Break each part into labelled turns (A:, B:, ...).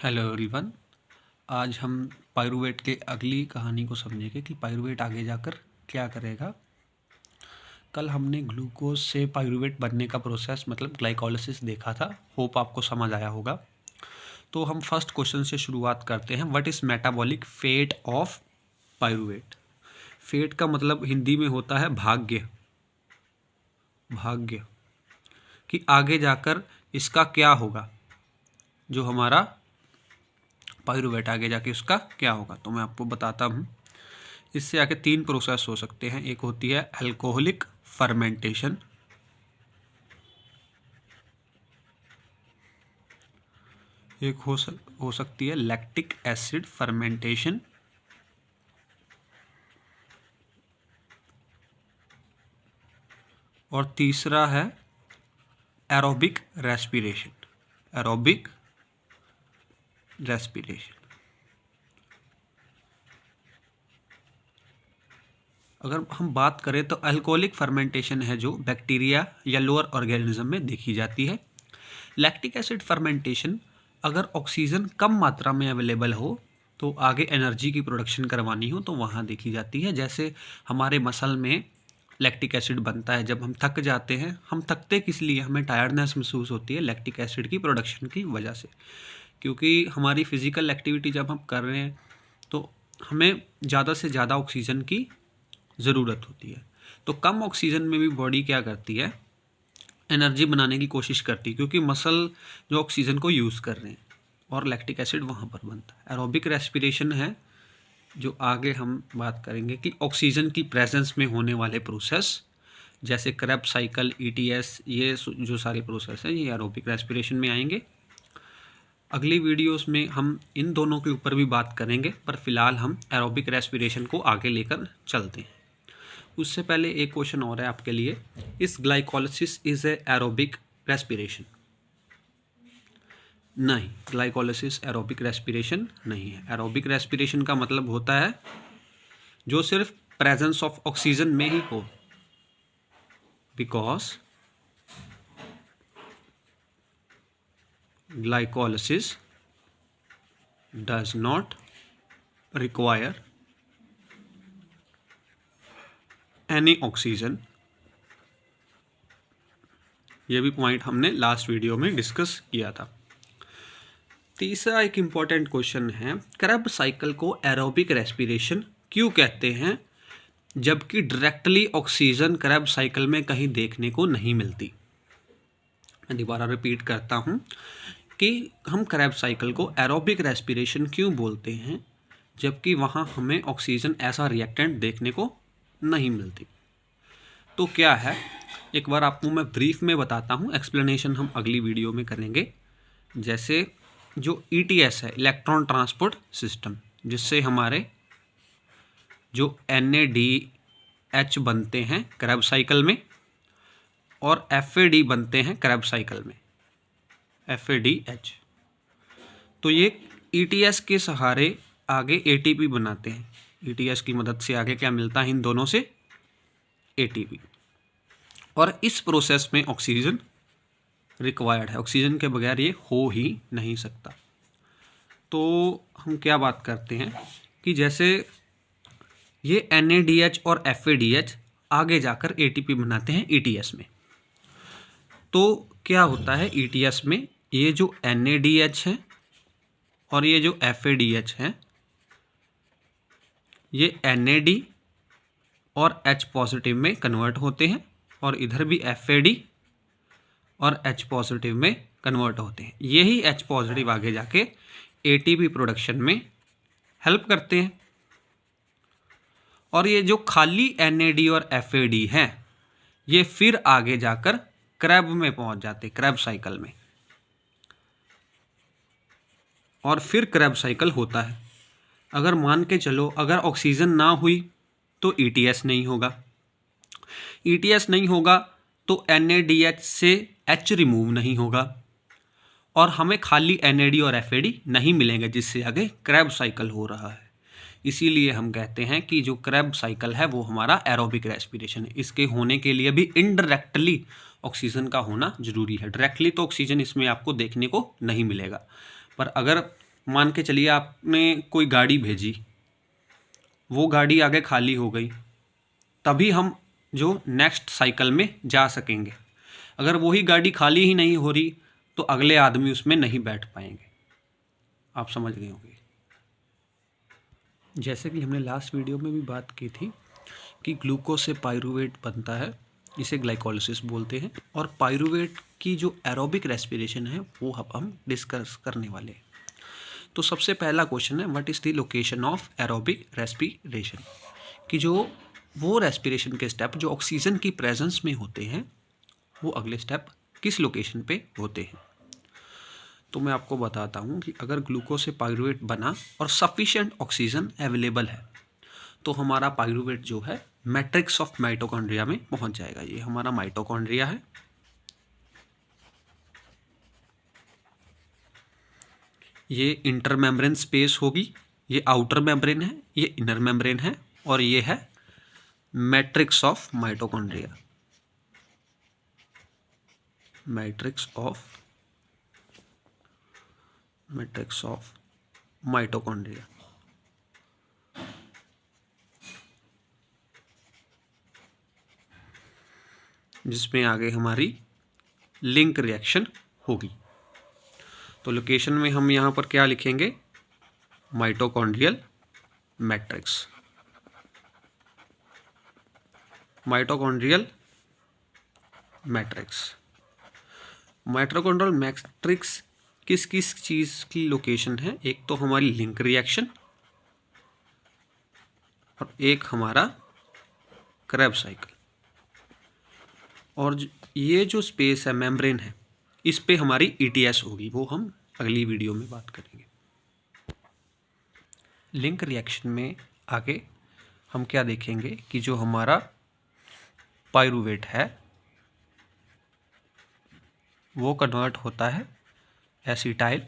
A: Hello everyone. आज हम pyruvate के अगली कहानी को समझेंगे कि पाइरूवेट आगे जाकर क्या करेगा। कल हमने ग्लूकोज से पाइरूवेट बनने का प्रोसेस मतलब ग्लाइकोलिसिस देखा था। होप आपको समझ आया होगा। तो हम फर्स्ट क्वेश्चन से शुरुआत करते हैं। What is metabolic fate of pyruvate. Fate का मतलब हिंदी में होता है भाग्य। भाग्य कि आगे जाकर इसका क्या होगा, जो हमारा पाइरूवेट आगे जाके उसका क्या होगा। तो मैं आपको बताता हूँ। इससे आगे 3 प्रोसेस हो सकते हैं। एक होती है अल्कोहलिक फर्मेंटेशन, एक हो सकती है लैक्टिक एसिड फर्मेंटेशन, और तीसरा है एरोबिक रेस्पिरेशन। Aerobic respiration. अगर हम बात करें तो अल्कोहलिक फर्मेंटेशन है जो बैक्टीरिया या लोअर ऑर्गेनिज्म में देखी जाती है। लैक्टिक एसिड फर्मेंटेशन अगर ऑक्सीजन कम मात्रा में अवेलेबल हो तो आगे एनर्जी की प्रोडक्शन करवानी हो तो वहाँ देखी जाती है। जैसे हमारे मसल में लैक्टिक एसिड बनता है जब हम थक जाते हैं। हम थकते किस लिए, हमें टायर्डनेस महसूस होती है लैक्टिक एसिड की प्रोडक्शन की वजह से, क्योंकि हमारी फिजिकल एक्टिविटी जब हम कर रहे हैं तो हमें ज़्यादा से ज़्यादा ऑक्सीजन की ज़रूरत होती है। तो कम ऑक्सीजन में भी बॉडी क्या करती है, एनर्जी बनाने की कोशिश करती है, क्योंकि मसल जो ऑक्सीजन को यूज़ कर रहे हैं और लैक्टिक एसिड वहाँ पर बनता है। एरोबिक रेस्पिरेशन है जो आगे हम बात करेंगे कि ऑक्सीजन की प्रेजेंस में होने वाले प्रोसेस जैसे क्रेब्स साइकिल, ईटीएस, ये जो सारे प्रोसेस हैं ये एरोबिक रेस्पिरेशन में आएंगे। अगली वीडियोस में हम इन दोनों के ऊपर भी बात करेंगे, पर फिलहाल हम एरोबिक रेस्पिरेशन को आगे लेकर चलते हैं। उससे पहले एक क्वेश्चन और है आपके लिए। इस glycolysis is a aerobic respiration? नहीं, ग्लाइकोलिसिस एरोबिक रेस्पिरेशन नहीं है। एरोबिक रेस्पिरेशन का मतलब होता है जो सिर्फ प्रेजेंस ऑफ ऑक्सीजन में ही हो, because glycolysis does not require any oxygen। ये भी पॉइंट हमने लास्ट वीडियो में डिस्कस किया था। तीसरा एक इम्पॉर्टेंट क्वेश्चन है, क्रेब्स साइकिल को एरोबिक रेस्पिरेशन क्यों कहते हैं जबकि डायरेक्टली ऑक्सीजन क्रेब्स साइकिल में कहीं देखने को नहीं मिलती। मैं दोबारा रिपीट करता हूँ कि हम क्रेब्स साइकिल को एरोबिक रेस्पिरेशन क्यों बोलते हैं जबकि वहाँ हमें ऑक्सीजन ऐसा रिएक्टेंट देखने को नहीं मिलती। तो क्या है, एक बार आपको मैं ब्रीफ में बताता हूँ, एक्सप्लेनेशन हम अगली वीडियो में करेंगे। जैसे जो ईटीएस है, इलेक्ट्रॉन ट्रांसपोर्ट सिस्टम, जिससे हमारे जो NADH बनते हैं क्रेब्स साइकिल में और FAD बनते हैं क्रेब्स साइकिल में, FADH। तो ये ETS के सहारे आगे ATP बनाते हैं। ETS की मदद से आगे क्या मिलता है इन दोनों से, ATP। और इस प्रोसेस में ऑक्सीजन रिक्वायर्ड है, ऑक्सीजन के बगैर ये हो ही नहीं सकता। तो हम क्या बात करते हैं कि जैसे ये NADH और FADH आगे जाकर ATP बनाते हैं ETS में। तो क्या होता है ETS में, ये जो NADH है और ये जो FADH है, ये NAD और H पॉजिटिव में कन्वर्ट होते हैं और इधर भी FAD और H पॉजिटिव में कन्वर्ट होते हैं। यही H पॉजिटिव आगे जाके ATP प्रोडक्शन में हेल्प करते हैं। और ये जो खाली NAD और FAD हैं ये फिर आगे जाकर क्रैब में पहुंच जाते, क्रैब साइकिल में, और फिर क्रैब साइकिल होता है। अगर मान के चलो अगर ऑक्सीजन ना हुई तो ETS नहीं होगा, ETS नहीं होगा तो NADH से H रिमूव नहीं होगा और हमें खाली NAD और FAD नहीं मिलेंगे, जिससे आगे क्रैब साइकिल हो रहा है। इसीलिए हम कहते हैं कि जो क्रैब साइकिल है वो हमारा एरोबिक रेस्पिरेशन है। इसके होने के लिए भी इनडायरेक्टली ऑक्सीजन का होना जरूरी है। डायरेक्टली तो ऑक्सीजन इसमें आपको देखने को नहीं मिलेगा, पर अगर मान के चलिए आपने कोई गाड़ी भेजी, वो गाड़ी आगे खाली हो गई, तभी हम जो नेक्स्ट साइकिल में जा सकेंगे। अगर वही गाड़ी खाली ही नहीं हो रही तो अगले आदमी उसमें नहीं बैठ पाएंगे। आप समझ गए होंगे। जैसे कि हमने लास्ट वीडियो में भी बात की थी कि ग्लूकोज से पाइरूवेट बनता है, इसे ग्लाइकोलिसिस बोलते हैं। और पाइरूवेट की जो एरोबिक रेस्पिरेशन है वो हम डिस्कस करने वाले हैं। तो सबसे पहला क्वेश्चन है, what is the location of aerobic respiration, कि जो वो रेस्पिरेशन के स्टेप जो ऑक्सीजन की प्रेजेंस में होते हैं वो अगले स्टेप किस लोकेशन पे होते हैं। तो मैं आपको बताता हूँ कि अगर ग्लूकोज से पाइरूवेट बना और सफिशिएंट ऑक्सीजन अवेलेबल है तो हमारा पाइरूवेट जो है मैट्रिक्स ऑफ माइटोकॉन्ड्रिया में पहुँच जाएगा। ये हमारा माइटोकॉन्ड्रिया है, ये इंटर मेम्ब्रेन स्पेस होगी, ये आउटर मेम्ब्रेन है, ये इनर मेम्ब्रेन है, और ये है matrix of mitochondria, matrix of mitochondria. जिसमें आगे हमारी लिंक रिएक्शन होगी। तो लोकेशन में हम यहाँ पर क्या लिखेंगे, mitochondrial matrix, mitochondrial matrix. Mitochondrial matrix किस किस चीज़ की लोकेशन है, एक तो हमारी लिंक रिएक्शन और एक हमारा क्रेब साइकिल। और ये जो स्पेस है, मेम्ब्रेन है, इस पे हमारी ईटीएस होगी, वो हम अगली वीडियो में बात करेंगे। लिंक रिएक्शन में आगे हम क्या देखेंगे कि जो हमारा पाइरूवेट है वो कन्वर्ट होता है एसिटाइल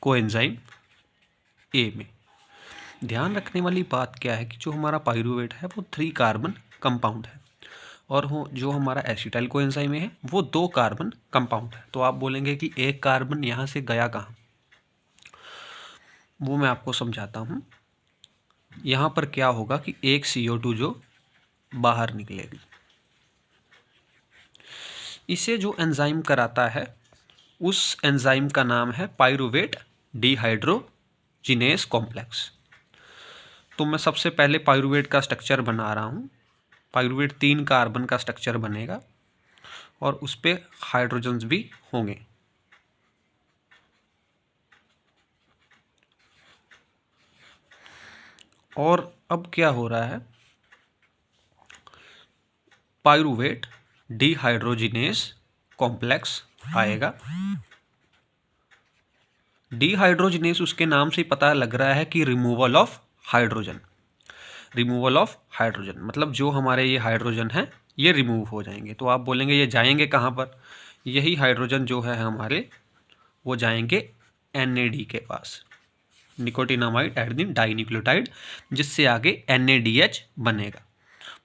A: कोएंजाइम ए में। ध्यान रखने वाली बात क्या है कि जो हमारा पाइरूवेट है वो 3 कार्बन कंपाउंड है और जो हमारा एसिटाइल कोएंजाइम है वो 2 कार्बन कंपाउंड है। तो आप बोलेंगे कि एक कार्बन यहाँ से गया कहाँ, वो मैं आपको समझाता हूँ। यहाँ पर क्या होगा कि एक CO2 जो बाहर निकलेगी, इसे जो एंजाइम कराता है उस एंजाइम का नाम है पाइरूवेट डिहाइड्रोजिनेस कॉम्प्लेक्स। तो मैं सबसे पहले पाइरूवेट का स्ट्रक्चर बना रहा हूँ। पाइरूवेट 3 कार्बन का स्ट्रक्चर बनेगा और उस पर हाइड्रोजन्स भी होंगे। और अब क्या हो रहा है, पाइरूवेट डिहाइड्रोजिनेस कॉम्प्लेक्स आएगा। डिहाइड्रोजिनेस उसके नाम से पता लग रहा है कि removal of hydrogen, removal of hydrogen मतलब जो हमारे ये हाइड्रोजन है ये रिमूव हो जाएंगे। तो आप बोलेंगे ये जाएंगे कहाँ पर, यही हाइड्रोजन जो है हमारे वो जाएंगे NAD के पास, निकोटिनामाइड एडेनिन डाइन्यूक्लियोटाइड, जिससे आगे NADH बनेगा।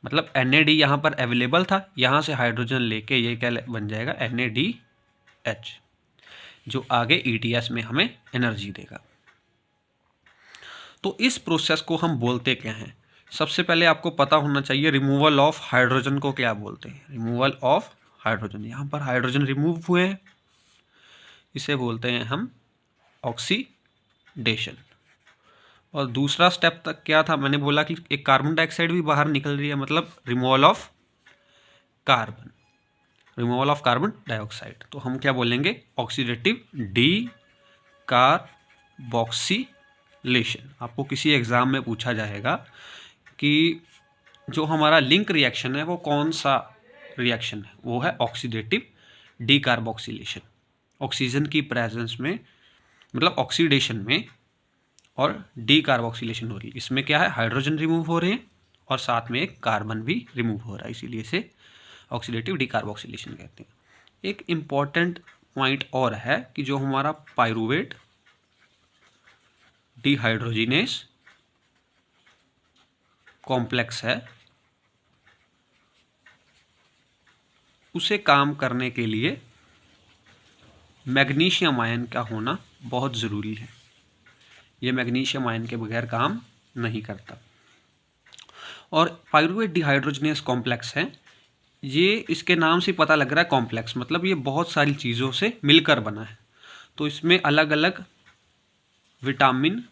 A: मतलब NAD यहाँ पर अवेलेबल था, यहाँ से हाइड्रोजन लेके ये क्या बन जाएगा NADH, जो आगे ETS में हमें एनर्जी देगा। तो इस प्रोसेस को हम बोलते क्या हैं, सबसे पहले आपको पता होना चाहिए रिमूवल ऑफ हाइड्रोजन को क्या बोलते हैं। रिमूवल ऑफ हाइड्रोजन, यहाँ पर हाइड्रोजन रिमूव हुए हैं, इसे बोलते हैं हम ऑक्सीडेशन। और दूसरा स्टेप तक क्या था, मैंने बोला कि एक कार्बन डाइऑक्साइड भी बाहर निकल रही है, मतलब removal of carbon, removal of carbon dioxide. तो हम क्या बोलेंगे ऑक्सीडेटिव डीकार्बोक्सिलेशन। आपको किसी एग्जाम में पूछा जाएगा कि जो हमारा लिंक रिएक्शन है वो कौन सा रिएक्शन है, वो है ऑक्सीडेटिव डीकार्बोक्सिलेशन। ऑक्सीजन की प्रेजेंस में मतलब ऑक्सीडेशन में और डीकार्बोक्सिलेशन हो रही है, इसमें क्या है हाइड्रोजन रिमूव हो रहे हैं और साथ में एक कार्बन भी रिमूव हो रहा है, इसीलिए इसे ऑक्सीडेटिव डीकार्बोक्सिलेशन कहते हैं। एक इम्पॉर्टेंट पॉइंट और है कि जो हमारा पाइरूवेट डिहाइड्रोजिनेस कॉम्प्लेक्स है उसे काम करने के लिए मैग्नीशियम आयन का होना बहुत ज़रूरी है। ये मैग्नीशियम आयन के बगैर काम नहीं करता। और पायरुवेट डिहाइड्रोजनेस कॉम्प्लेक्स है, ये इसके नाम से पता लग रहा है कॉम्प्लेक्स, मतलब ये बहुत सारी चीज़ों से मिलकर बना है। तो इसमें अलग अलग विटामिन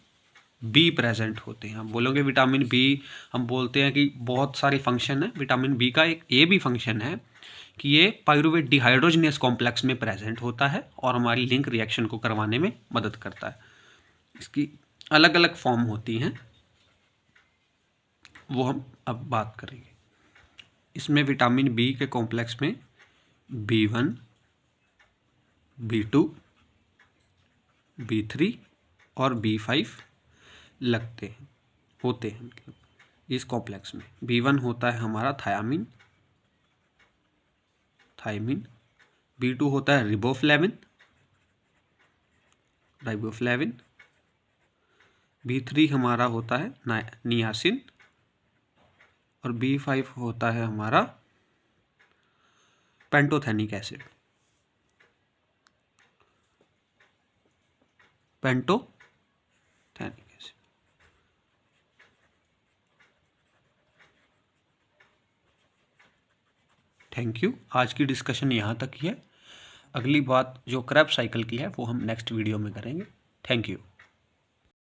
A: बी प्रेजेंट होते हैं। हम बोलोगे विटामिन बी, हम बोलते हैं कि बहुत सारे फंक्शन है। विटामिन बी का एक ये भी फंक्शन है कि ये पायरुवेट डिहाइड्रोजनेस कॉम्प्लेक्स में प्रेजेंट होता है और हमारी लिंक रिएक्शन को करवाने में मदद करता है। इसकी अलग अलग फॉर्म होती हैं, वो हम अब बात करेंगे। इसमें विटामिन बी के कॉम्प्लेक्स में B1, B2, B3 और B5 लगते हैं, होते हैं। मतलब इस कॉम्प्लेक्स में B1 होता है हमारा थायामीन, B2 होता है रिबोफ्लेविन, B3 हमारा होता है नियासिन और B5 होता है हमारा पेंटोथेनिक एसिड। Thank you. आज की डिस्कशन यहाँ तक ही है। अगली बात जो क्रैब साइकिल की है वो हम नेक्स्ट वीडियो में करेंगे। Thank you.